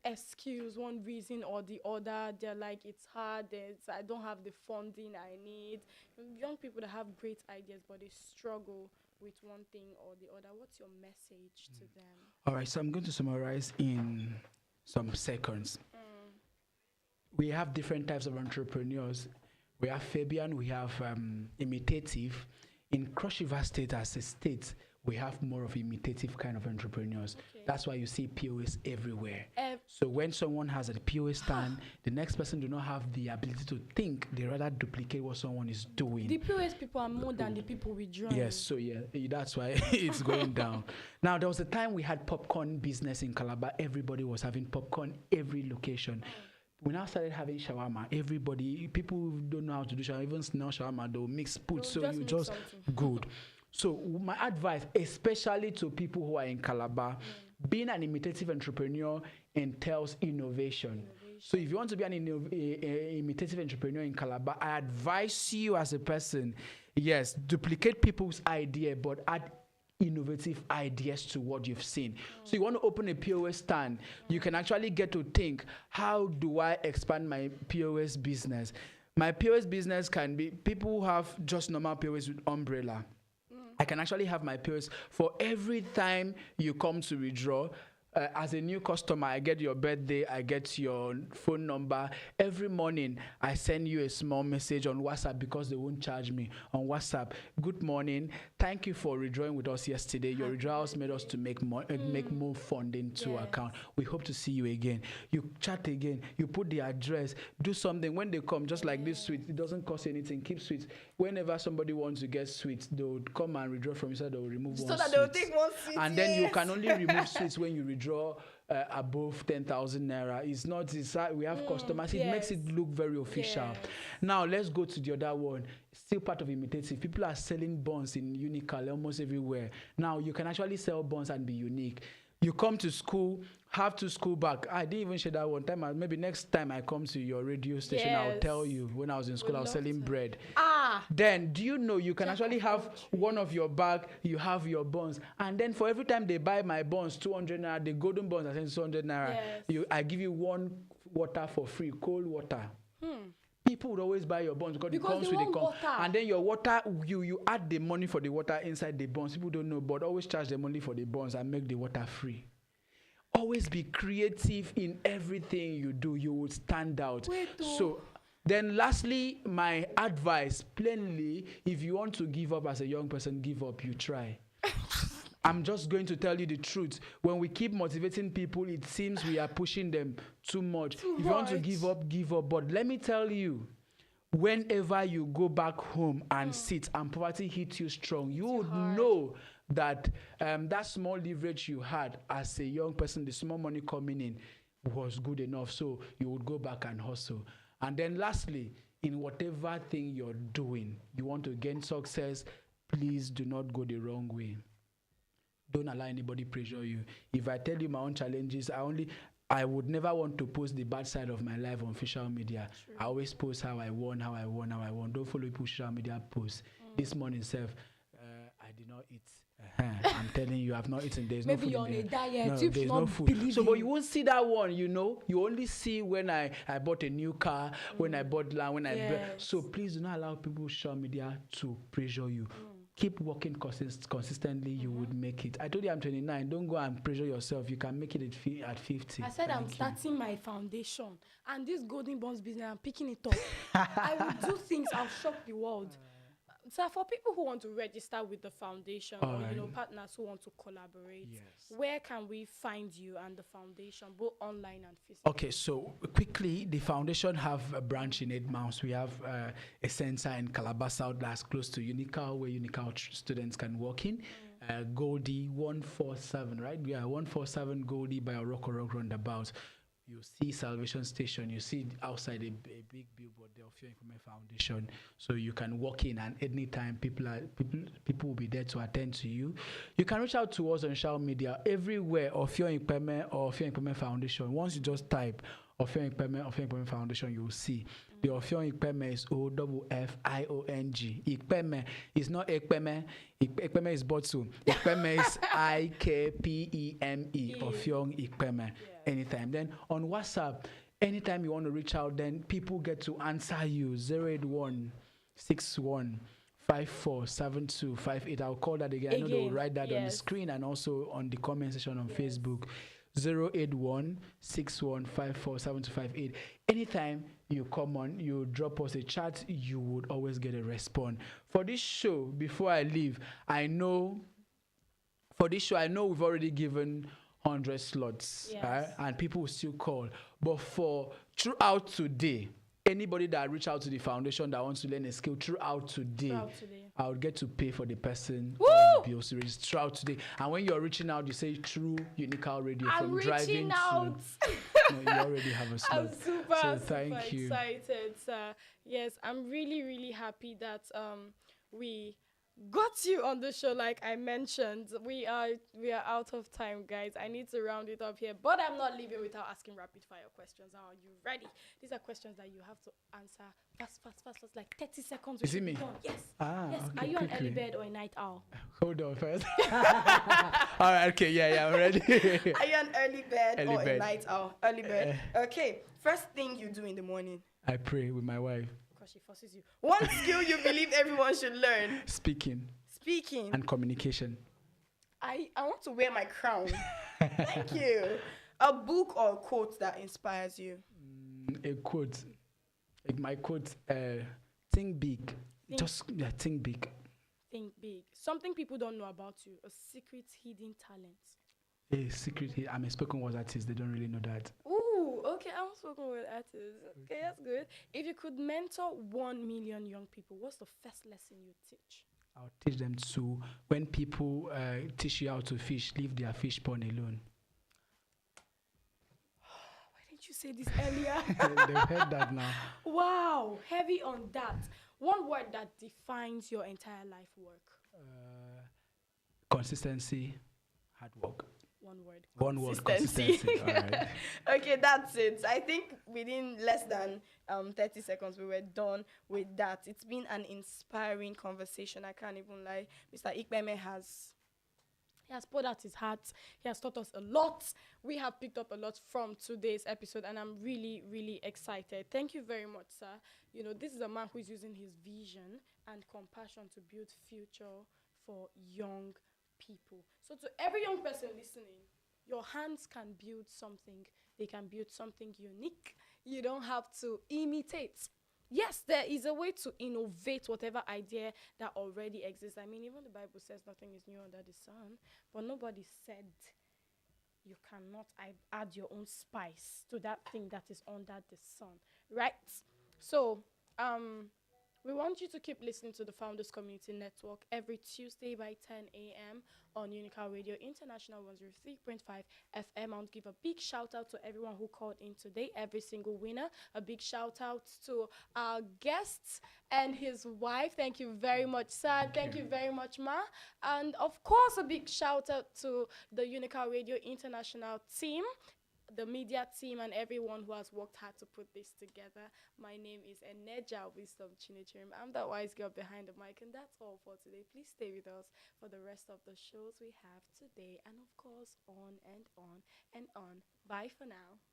S1: excuse, one reason or the other. They're like, it's hard, I don't have the funding I need. Young people that have great ideas, but they struggle with one thing or the other. What's your message to them?
S2: All right, so I'm going to summarize in some seconds. We have different types of entrepreneurs. We have Fabian, we have imitative. In Cross River State as a state, we have more of imitative kind of entrepreneurs. Okay. That's why you see POS everywhere. So when someone has a POS stand, the next person do not have the ability to think. They rather duplicate what someone is doing.
S1: The POS people are more than the people we join.
S2: Yes, so that's why it's going down. Now, there was a time we had popcorn business in Calabar. Everybody was having popcorn every location. We now started having shawarma. People who don't know how to do shawarma, even smell shawarma, they'll mix put. So you just good. So my advice, especially to people who are in Calabar, being an imitative entrepreneur entails innovation. So if you want to be an imitative entrepreneur in Calabar, I advise you as a person, yes, duplicate people's idea, but add innovative ideas to what you've seen. So you want to open a POS stand, you can actually get to think, how do I expand my POS business? My POS business can be, people who have just normal POS with umbrella. I can actually have my POS for every time you come to withdraw. As a new customer, I get your birthday, I get your phone number. Every morning, I send you a small message on WhatsApp because they won't charge me on WhatsApp. Good morning. Thank you for withdrawing with us yesterday. Your withdrawals made us to make more funding to account. We hope to see you again. You chat again. You put the address. Do something. When they come, just like this sweet, it doesn't cost anything. Keep sweets. Whenever somebody wants to get sweets, they would come and withdraw from inside. They will remove one
S1: that
S2: sweet.
S1: they will take one sweet.
S2: And then you can only remove sweets when you withdraw above 10,000 naira. It's not, we have customers. It makes it look very official. Now, let's go to the other one. Still part of imitative. People are selling bonds in Unical almost everywhere. Now, you can actually sell bonds and be unique. You come to school, have to school back. I didn't even share that one time. Maybe next time I come to your radio station, I'll tell you. When I was in school, I was selling bread. Then, do you know you can actually have one of your bag, you have your buns, and then for every time they buy my buns, 200 naira, the golden buns are saying 200 naira. I give you one water for free, cold water. People would always buy your buns because it comes with the cup. And then your water, you add the money for the water inside the buns. People don't know, but always charge them only for the buns and make the water free. Always be creative in everything you do. You will stand out. So then lastly, my advice, plainly, if you want to give up as a young person, give up, you try. I'm just going to tell you the truth. When we keep motivating people, it seems we are pushing them too much. If you want to give up, give up. But let me tell you, whenever you go back home and sit and poverty hits you strong, you would know that that small leverage you had as a young person, the small money coming in, was good enough. So you would go back and hustle. And then lastly, in whatever thing you're doing, you want to gain success, please do not go the wrong way. Don't allow anybody pressure you. If I tell you my own challenges, I would never want to post the bad side of my life on social media. True. I always post how I won. Don't follow people social media posts. This morning, I did not eat. I'm telling you, I've not eaten. There's
S1: Maybe
S2: no food
S1: you're
S2: in
S1: on
S2: there.
S1: a diet.
S2: No,
S1: There's
S2: no food. So, but you won't see that one, you know. You only see when I bought a new car, when I bought land, So please do not allow people social media to pressure you. Keep working consistently, you would make it. I told you I'm 29. Don't go and pressure yourself. You can make it at 50.
S1: I said I'm starting my foundation. And this golden bonds business, I'm picking it up. I will do things, I'll shock the world. So for people who want to register with the foundation or partners who want to collaborate, where can we find you and the foundation, both online and physical? Okay, so quickly, the foundation have a branch in Edmonds. We have a center in Calabar South that's close to Unical, where Unical students can walk in. Goldie 147, right? Yeah, 147 Goldie by Oroko Rock roundabout. You see Salvation Station, you see outside a big billboard there, Offiong Ikpeme Foundation. So you can walk in, and anytime people will be there to attend to you. You can reach out to us on social media everywhere, Offiong Ikpeme or Offiong Ikpeme Foundation. Once you just type Offiong Ikpeme Foundation, you will see. The Offiong Ikpeme is Offiong. Ikpeme is not Ikpeme. Ikpeme is Botsu. Ikpeme is Ikpeme. Offiong Ikpeme. Anytime. Then on WhatsApp, anytime you want to reach out, then people get to answer you. 081 61 547258. I'll call that again. I know they will write that on the screen and also on the comment section on Facebook. 081 61 547258. Anytime you come on, you drop us a chat, you would always get a response. For this show, before I leave, I know we've already given 100 slots, and people will still call. But for throughout today, anybody that reach out to the foundation that wants to learn a skill throughout today, I would get to pay for the person bills to register throughout today. And when you're reaching out, you say through Unical Radio. I'm driving out. You already have a slot. I'm super excited, sir. Yes, I'm really, really happy that we got you on the show. Like I mentioned, we are out of time, guys. I need to round it up here, but I'm not leaving without asking rapid fire questions. Are you ready? These are questions that you have to answer fast, like 30 seconds.
S2: Is it me?
S1: Yes.
S2: Yes.
S1: Okay, are you an early bird or a night owl?
S2: Hold on first. All right, okay, yeah, I'm ready.
S1: Are you an early bird a night owl? Early bird. Okay. First thing you do in the morning?
S2: I pray with my wife.
S1: She forces you. One skill you believe everyone should learn?
S2: Speaking.
S1: And communication. I want to wear my crown. Thank you. A book or a quote that inspires you?
S2: A quote. My quote, think big. Think big.
S1: Think big. Something people don't know about you. A secret hidden talent.
S2: A secret. I'm a spoken word artist. They don't really know that.
S1: Ooh, okay. I'm a spoken word artist. Okay, that's good. If you could mentor 1 million young people, what's the first lesson you teach?
S2: I'll teach them to, when people teach you how to fish, leave their fish pond alone.
S1: Why didn't you say this earlier?
S2: They've heard that now.
S1: Wow, heavy on that. One word that defines your entire life work.
S2: Consistency, hard work.
S1: One word.
S2: One word,
S1: Consistency.
S2: consistency. All right.
S1: Okay, that's it. I think within less than 30 seconds, we were done with that. It's been an inspiring conversation. I can't even lie. Mr. Ikpeme has poured out his heart. He has taught us a lot. We have picked up a lot from today's episode, and I'm really, really excited. Thank you very much, sir. You know, this is a man who is using his vision and compassion to build future for young people. So to every young person listening, your hands can build something. They can build something unique. You don't have to imitate. Yes, there is a way to innovate whatever idea that already exists. I mean, even the Bible says nothing is new under the sun, but nobody said you cannot add your own spice to that thing that is under the sun, right? So, we want you to keep listening to the Founders Community Network every Tuesday by 10 a.m. on Unical Radio International 103.5 FM. I want to give a big shout out to everyone who called in today, every single winner. A big shout out to our guests and his wife. Thank you very much, sir. Thank you very much, ma. And of course, a big shout out to the Unical Radio International team, the media team, and everyone who has worked hard to put this together. My name is Eneja Wisdom Eneja. I'm the wise girl behind the mic, and that's all for today. Please stay with us for the rest of the shows we have today, and of course, on and on and on. Bye for now.